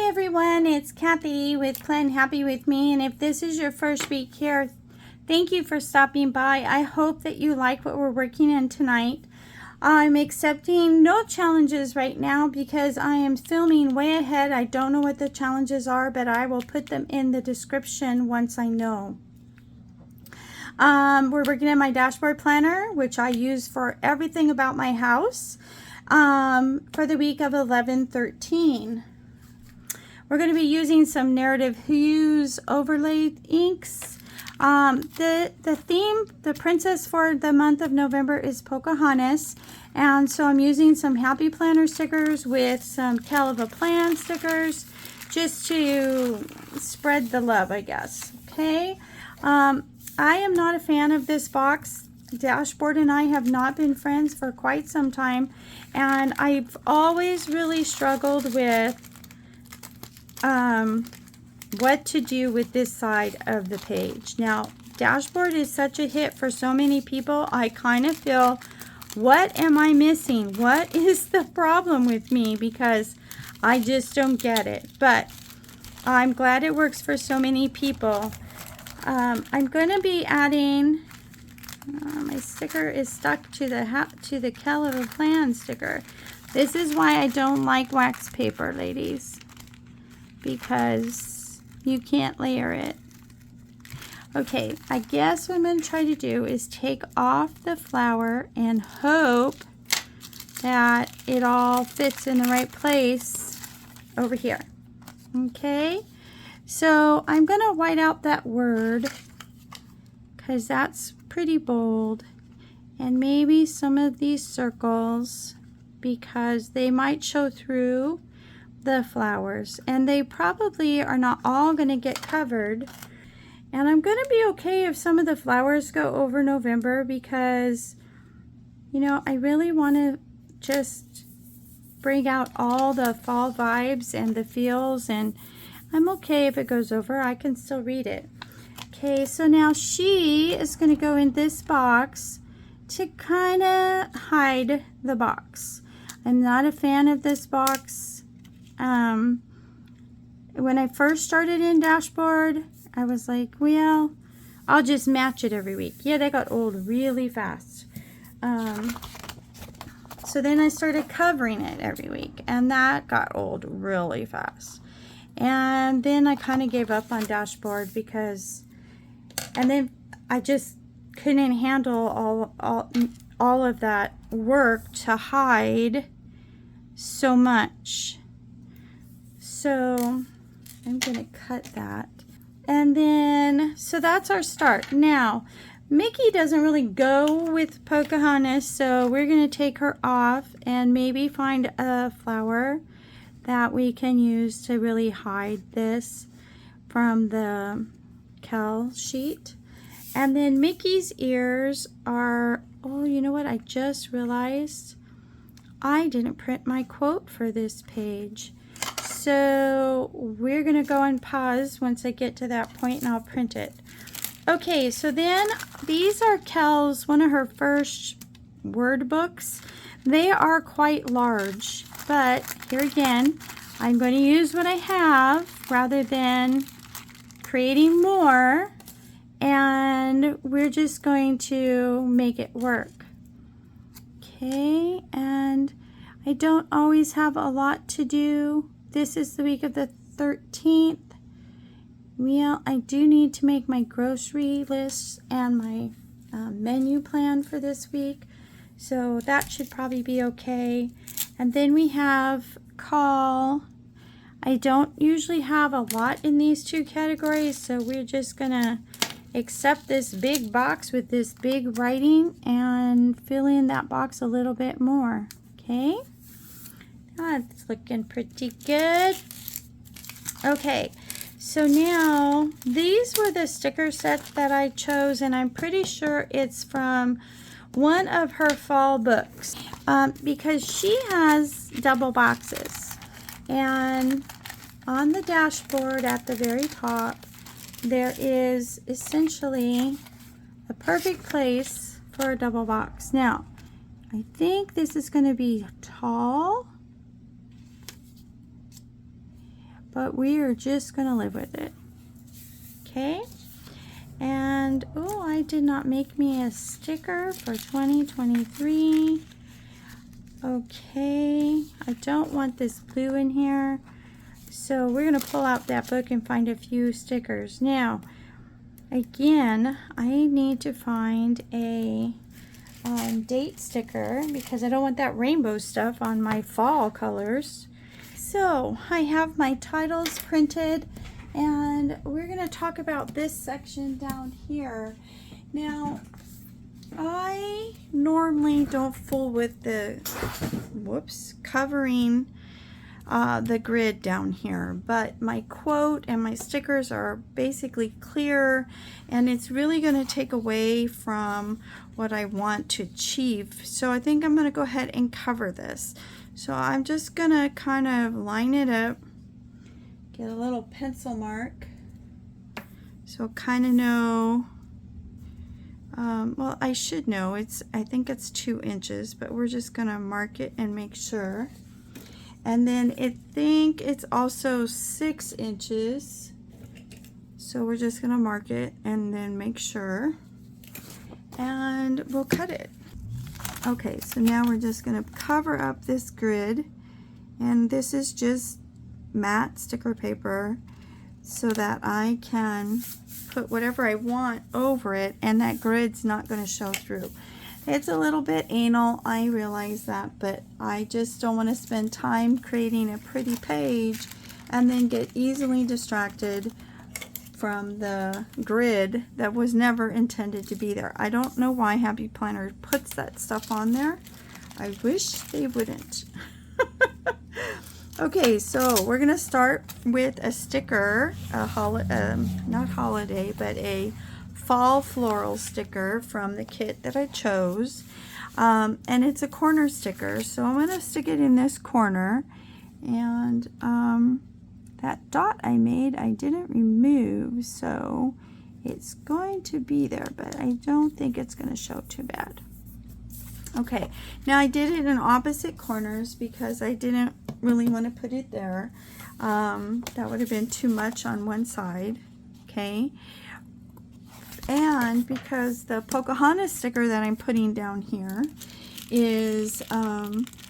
everyone, it's Kathy with Plan Happy With Me, and if this is your first week here, thank you for stopping by. I hope that you like what we're working on tonight. I'm accepting no challenges right now because I am filming way ahead. I don't know what the challenges are, but I will put them in the description once I know. We're working on my dashboard planner, which I use for everything about my house, for the week of 11/13. We're going to be using some Narrative Hues overlay inks. The theme, the princess for the month of November is Pocahontas, and so I'm using some Happy Planner stickers with some Tale of a Plan stickers just to spread the love, I guess. Okay. I am not a fan of this box. Dashboard and I have not been friends for quite some time, and I've always really struggled with what to do with this side of the page. Now, Dashboard is such a hit for so many people. I kind of feel, what am I missing? What is the problem with me? Because I just don't get it. But I'm glad it works for so many people. I'm going to be adding, my sticker is stuck to the Tale of a Plan sticker. This is why I don't like wax paper, ladies, because you can't layer it. Okay, I guess what I'm going to try to do is take off the flower and hope that it all fits in the right place over here. Okay, so I'm going to white out that word because that's pretty bold, and maybe some of these circles because they might show through the flowers, and they probably are not all going to get covered. And I'm going to be okay if some of the flowers go over November because, you know, I really want to just bring out all the fall vibes and the feels, and I'm okay if it goes over. I can still read it. Okay, so now she is going to go in this box to kind of hide the box. I'm not a fan of this box. When I first started in Dashboard, I was like, well, I'll just match it every week. Yeah, that got old really fast. So then I started covering it every week, and that got old really fast. And then I kind of gave up on Dashboard because, and then I just couldn't handle all of that work to hide so much. So I'm going to cut that. And then, so that's our start. Now, Mickey doesn't really go with Pocahontas, so we're going to take her off and maybe find a flower that we can use to really hide this from the cal sheet. And then Mickey's ears are, oh, you know what? I just realized I didn't print my quote for this page. So we're going to go on pause once I get to that point, and I'll print it. Okay, so then these are Kel's, one of her first word books. They are quite large, but here again, I'm going to use what I have rather than creating more, and we're just going to make it work. Okay, and I don't always have a lot to do. This is the week of the 13th. Well, I do need to make my grocery list and my menu plan for this week, so that should probably be okay. And then we have call. I don't usually have a lot in these two categories, so we're just gonna accept this big box with this big writing and fill in that box a little bit more. Okay, that's looking pretty good. Okay, so now these were the sticker sets that I chose, and I'm pretty sure it's from one of her fall books because she has double boxes. And on the dashboard at the very top, there is essentially a perfect place for a double box. Now, I think this is going to be tall, but we are just going to live with it. Okay. And, oh, I did not make me a sticker for 2023. Okay. I don't want this blue in here. So we're going to pull out that book and find a few stickers. Now, again, I need to find a date sticker because I don't want that rainbow stuff on my fall colors. So I have my titles printed, and we're going to talk about this section down here. Now, I normally don't fool with the covering the grid down here, but my quote and my stickers are basically clear, and it's really going to take away from what I want to achieve. So I think I'm going to go ahead and cover this. So I'm just going to kind of line it up, get a little pencil mark, so kind of know, well, I should know, I think it's 2 inches, but we're just going to mark it and make sure. And then I think it's also 6 inches. So we're just going to mark it and then make sure. And we'll cut it. Okay, so now we're just going to cover up this grid. And this is just matte sticker paper so that I can put whatever I want over it and that grid's not going to show through. It's a little bit anal, I realize that, but I just don't want to spend time creating a pretty page and then get easily distracted from the grid that was never intended to be there. I don't know why Happy Planner puts that stuff on there. I wish they wouldn't. Okay, so we're going to start with a sticker, not holiday, but a fall floral sticker from the kit that I chose, and it's a corner sticker, so I'm going to stick it in this corner, and that dot I made I didn't remove, so it's going to be there, but I don't think it's going to show too bad. Okay, now I did it in opposite corners because I didn't really want to put it there. That would have been too much on one side. Okay. And because the Pocahontas sticker that I'm putting down here is,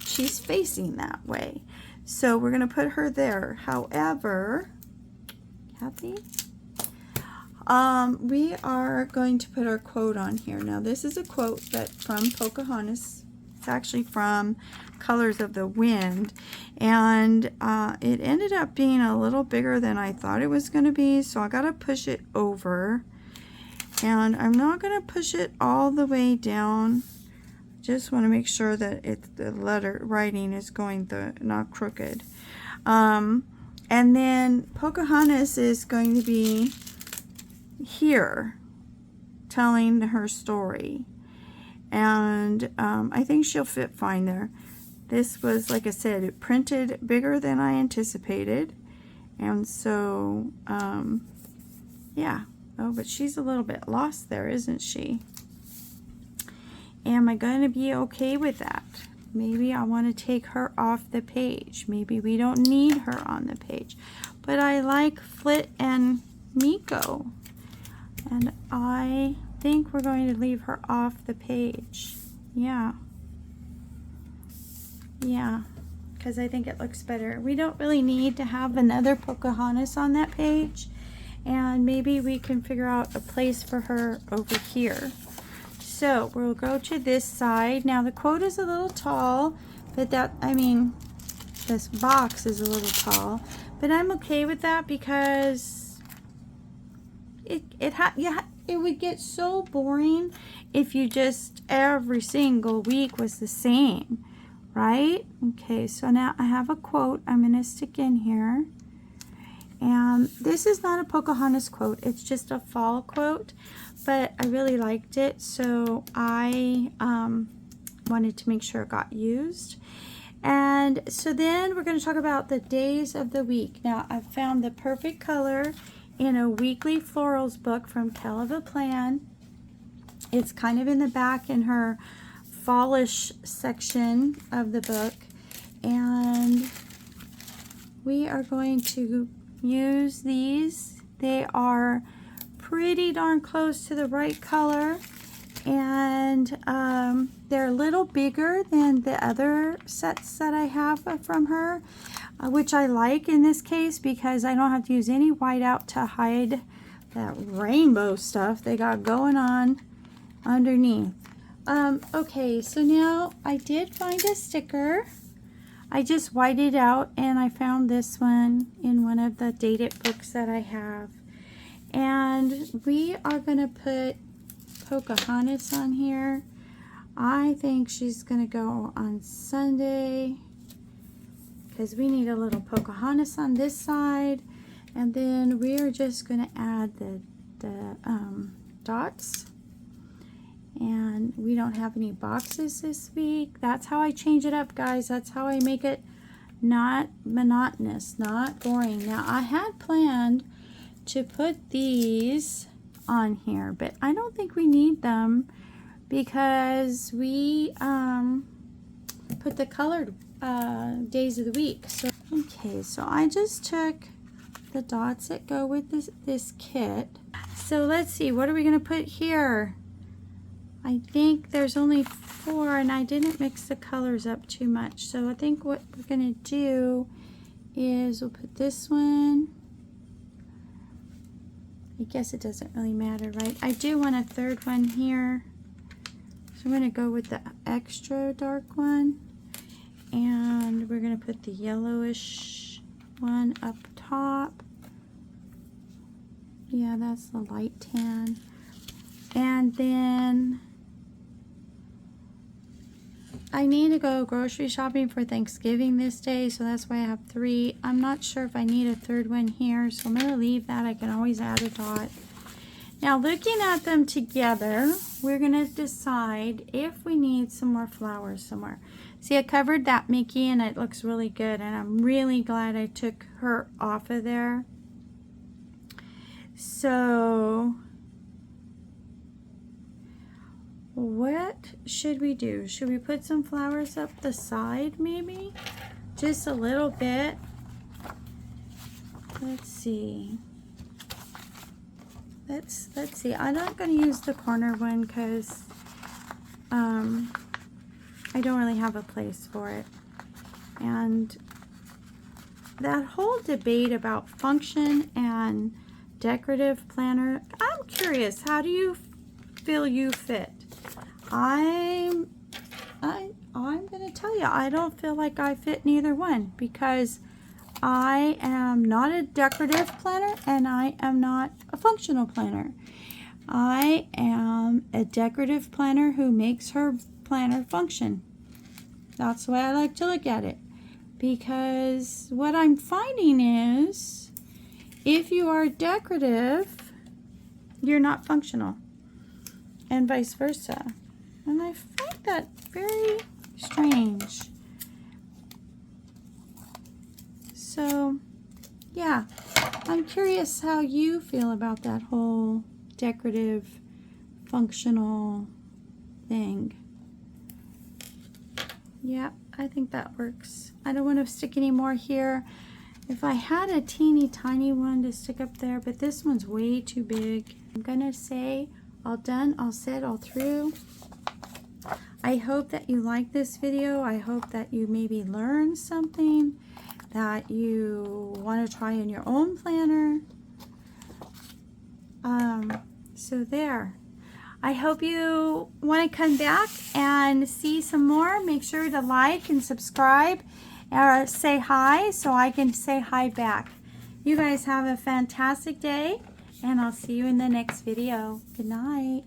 she's facing that way. So we're going to put her there. However, Kathy, we are going to put our quote on here. Now this is a quote that from Pocahontas. It's actually from Colors of the Wind. And it ended up being a little bigger than I thought it was going to be. So I got to push it over. And I'm not going to push it all the way down. Just want to make sure that the writing is going not crooked. And then Pocahontas is going to be here telling her story. And I think she'll fit fine there. This was, like I said, it printed bigger than I anticipated. And so, yeah. Oh, but she's a little bit lost there, isn't she? Am I going to be okay with that? Maybe I want to take her off the page. Maybe we don't need her on the page. But I like Flit and Miko. And I think we're going to leave her off the page. Yeah. Yeah. Because I think it looks better. We don't really need to have another Pocahontas on that page. And maybe we can figure out a place for her over here. So we'll go to this side. Now the quote is a little tall, but this box is a little tall, but I'm okay with that because it would get so boring if you just every single week was the same, right? Okay, so now I have a quote I'm going to stick in here. And this is not a Pocahontas quote, it's just a fall quote, but I really liked it, so I wanted to make sure it got used. And so then we're going to talk about the days of the week. Now I've found the perfect color in a weekly florals book from Kell of a Plan. It's kind of in the back in her fallish section of the book, and we are going to use these. They are pretty darn close to the right color, and they're a little bigger than the other sets that I have from her, which I like in this case because I don't have to use any whiteout to hide that rainbow stuff they got going on underneath. Okay, so now I did find a sticker. I just whited out, and I found this one in one of the dated books that I have. And we are going to put Pocahontas on here. I think she's going to go on Sunday because we need a little Pocahontas on this side. And then we are just going to add the dots. And we don't have any boxes this week. That's how I change it up, guys. That's how I make it not monotonous, not boring. Now, I had planned to put these on here, but I don't think we need them because we put the colored days of the week. So, okay, so I just took the dots that go with this kit. So let's see, what are we going to put here? I think there's only 4, and I didn't mix the colors up too much. So I think what we're going to do is we'll put this one. I guess it doesn't really matter, right? I do want a third one here. So I'm going to go with the extra dark one. And we're going to put the yellowish one up top. Yeah, that's the light tan. And then I need to go grocery shopping for Thanksgiving this day, so that's why I have 3. I'm not sure if I need a third one here, so I'm going to leave that. I can always add a dot. Now, looking at them together, we're going to decide if we need some more flowers somewhere. See, I covered that Mickey, and it looks really good, and I'm really glad I took her off of there. So what should we do? Should we put some flowers up the side maybe? Just a little bit. Let's see. Let's see. I'm not going to use the corner one because I don't really have a place for it. And that whole debate about function and decorative planner, I'm curious, how do you feel you fit? I'm going to tell you, I don't feel like I fit neither one because I am not a decorative planner and I am not a functional planner. I am a decorative planner who makes her planner function. That's the way I like to look at it. Because what I'm finding is if you are decorative, you're not functional. And vice versa. And I find that very strange. So, yeah, I'm curious how you feel about that whole decorative, functional thing. Yeah, I think that works. I don't want to stick any more here. If I had a teeny tiny one to stick up there, but this one's way too big. I'm gonna say all done, all set, all through. I hope that you like this video. I hope that you maybe learn something that you want to try in your own planner. So there. I hope you want to come back and see some more. Make sure to like and subscribe or say hi so I can say hi back. You guys have a fantastic day, and I'll see you in the next video. Good night.